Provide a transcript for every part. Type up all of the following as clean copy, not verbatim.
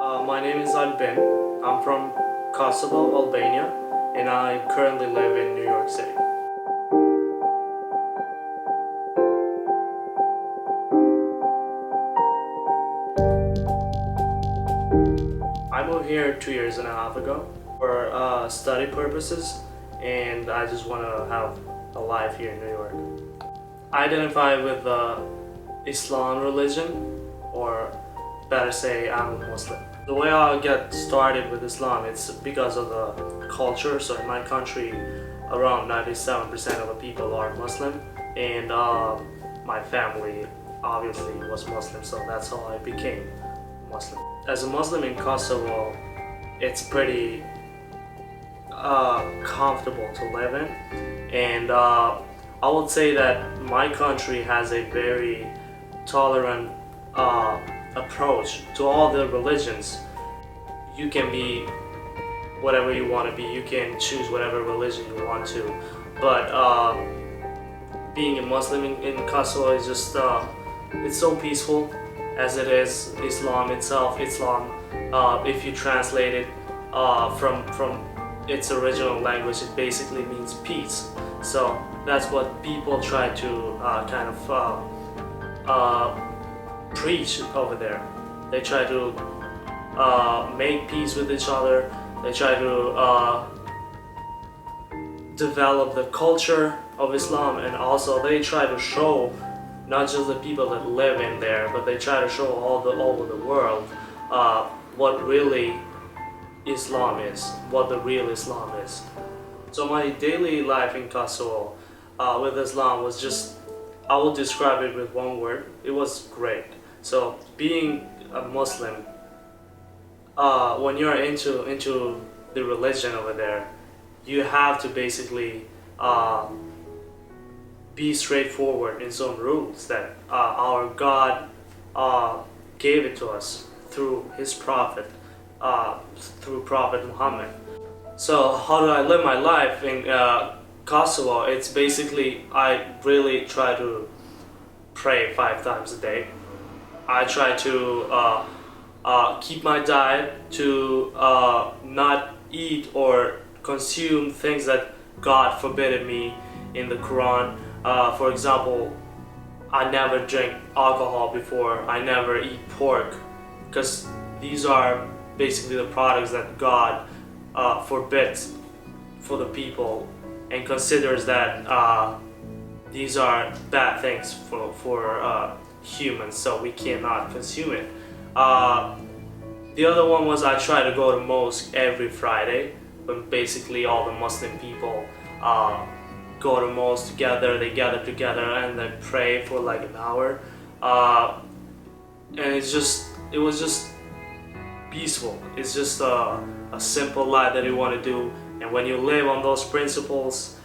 My name is Albin. I'm from Kosovo, Albania, and I currently live in New York City. I moved here 2 years and a half ago for study purposes, and I just want to have a life here in New York. I identify with the Islam religion, or better say I'm a Muslim. The way I get started with Islam, it's because of the culture. So in my country, around 97% of the people are Muslim, and my family obviously was Muslim, so that's how I became Muslim. As a Muslim in Kosovo, it's pretty comfortable to live in, and I would say that my country has a very tolerant approach to all the religions. You can be whatever you want to be, you can choose whatever religion you want to, but being a Muslim in Kosovo is just it's so peaceful as it is. Islam itself, if you translate it from its original language, it basically means peace. So that's what people try to kind of preach over there. They try to make peace with each other. They try to develop the culture of Islam, and also they try to show not just the people that live in there, but they try to show all over the world what really Islam is, what the real Islam is. So my daily life in Kosovo with Islam was just, I will describe it with one word: it was great. So being a Muslim, when you're into the religion over there, you have to basically be straightforward in some rules that our God gave it to us through His Prophet, through Prophet Muhammad. So how do I live my life in Kosovo? It's basically, I really try to pray 5 times a day. I try to keep my diet to not eat or consume things that God forbidden me in the Quran. For example, I never drink alcohol before. I never eat pork, because these are basically the products that God forbids for the people and considers that these are bad things for humans, so we cannot consume it. The other one was I try to go to mosque every Friday, when basically all the Muslim people go to mosque together. They gather together and they pray for like an hour, and it was just peaceful. It's just a simple life that you want to do, and when you live on those principles,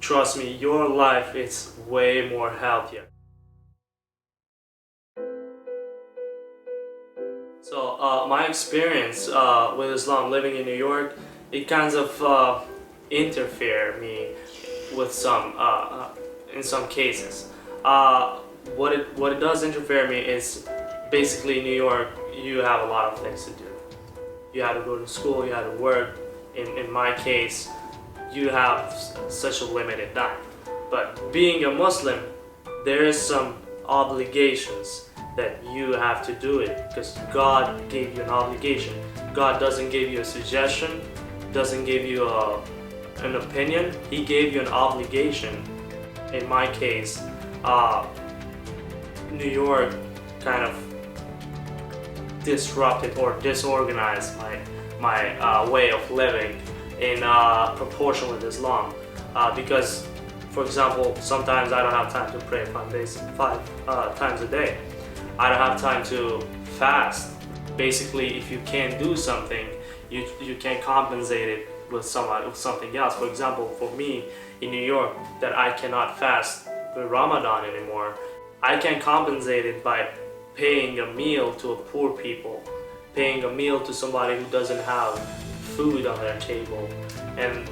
trust me, your life is way more healthier. So my experience with Islam living in New York, it kind of interfered me with some in some cases. What it does interfere me is basically in New York you have a lot of things to do. You have to go to school, you have to work. In my case, you have such a limited time. But being a Muslim, there is some obligations that you have to do it, because God gave you an obligation. God doesn't give you a suggestion, doesn't give you an opinion. He gave you an obligation. In my case, New York kind of disrupted or disorganized my way of living in proportion with Islam, because, for example, sometimes I don't have time to pray 5 times a day. I don't have time to fast. Basically, if you can't do something, you can compensate it with something else. For example, for me in New York, that I cannot fast with Ramadan anymore, I can compensate it by paying a meal to a poor people, paying a meal to somebody who doesn't have food on their table. And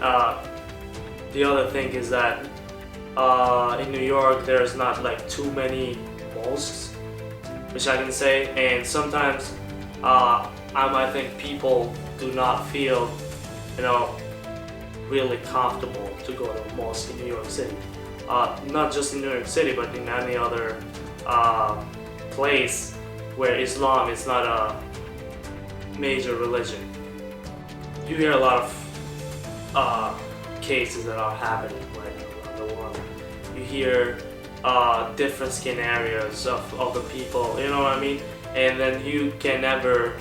the other thing is that in New York there's not like too many mosques, which I can say, and sometimes I think people do not feel, really comfortable to go to a mosque in New York City. Not just in New York City, but in any other place where Islam is not a major religion. You hear a lot of cases that are happening right now around the world. You hear different scenarios of the people, you know what I mean? And then you can never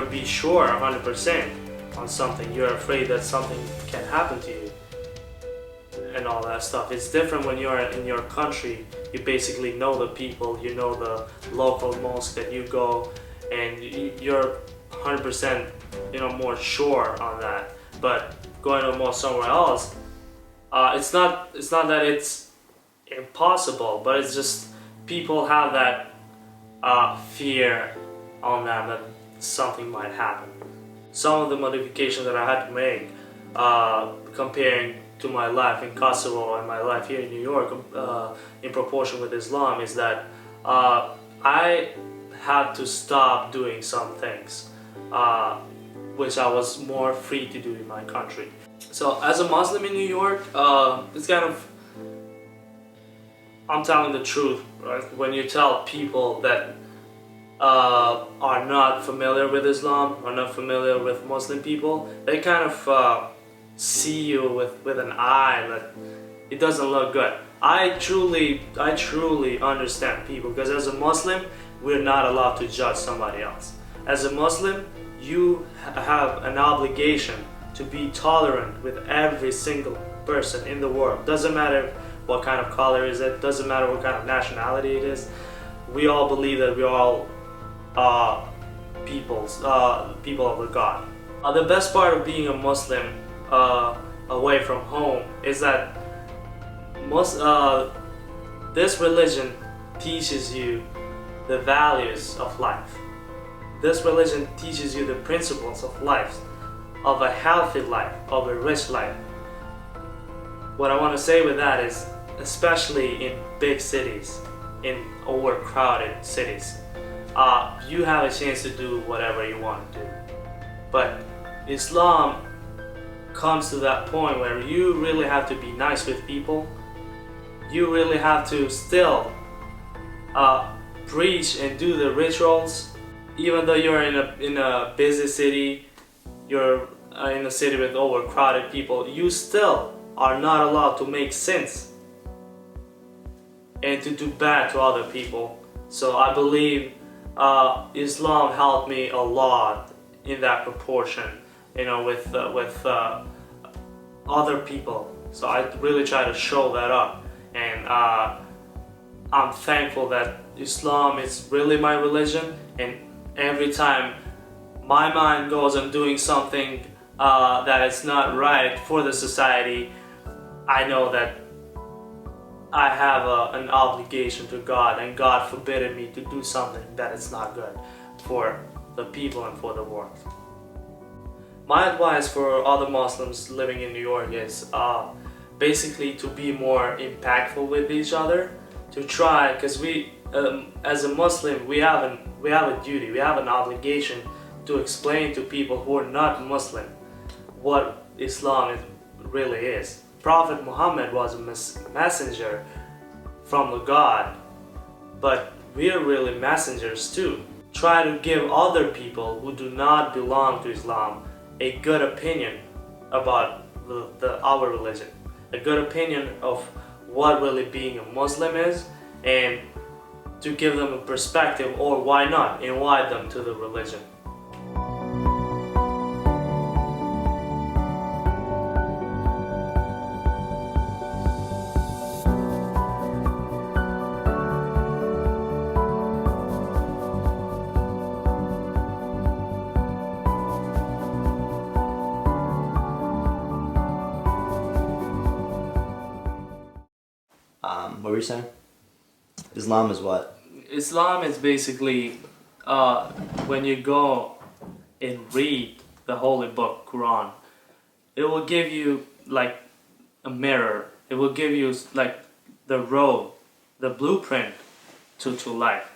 be sure 100% on something. You're afraid that something can happen to you and all that stuff. It's different when you're in your country. You basically know the people, you know the local mosque that you go, and you're 100% more sure on that. But going to a mosque somewhere else, it's not that it's impossible, but it's just people have that fear on them that something might happen. Some of the modifications that I had to make comparing to my life in Kosovo and my life here in New York in proportion with Islam is that I had to stop doing some things which I was more free to do in my country. So as a Muslim in New York, it's kind of, I'm telling the truth, right? When you tell people that are not familiar with Islam, are not familiar with Muslim people, they kind of see you with an eye that it doesn't look good. I truly understand people, because as a Muslim, we're not allowed to judge somebody else. As a Muslim, you have an obligation to be tolerant with every single person in the world. Doesn't matter what kind of color is it, doesn't matter what kind of nationality it is. We all believe that we are all people of the God. The best part of being a Muslim away from home is that this religion teaches you the values of life. This religion teaches you the principles of life, of a healthy life, of a rich life. What I want to say with that is, especially in big cities, in overcrowded cities, you have a chance to do whatever you want to do. But Islam comes to that point where you really have to be nice with people. You really have to still preach and do the rituals. Even though you're in a busy city, you're in a city with overcrowded people, you still are not allowed to make sins and to do bad to other people. So I believe Islam helped me a lot in that proportion, with other people. So I really try to show that up, and I'm thankful that Islam is really my religion. And every time my mind goes on doing something that is not right for the society, I know that I have an obligation to God, and God forbidden me to do something that is not good for the people and for the world. My advice for other Muslims living in New York is basically to be more impactful with each other, to try, because we as a Muslim, we have a duty, we have an obligation to explain to people who are not Muslim what Islam really is. Prophet Muhammad was a messenger from the God, but we are really messengers too. Try to give other people who do not belong to Islam a good opinion about our religion, a good opinion of what really being a Muslim is, and to give them a perspective, or why not, invite them to the religion. What were you saying? Islam is what? Islam is basically when you go and read the holy book, Quran, it will give you like a mirror. It will give you like the road, the blueprint to life.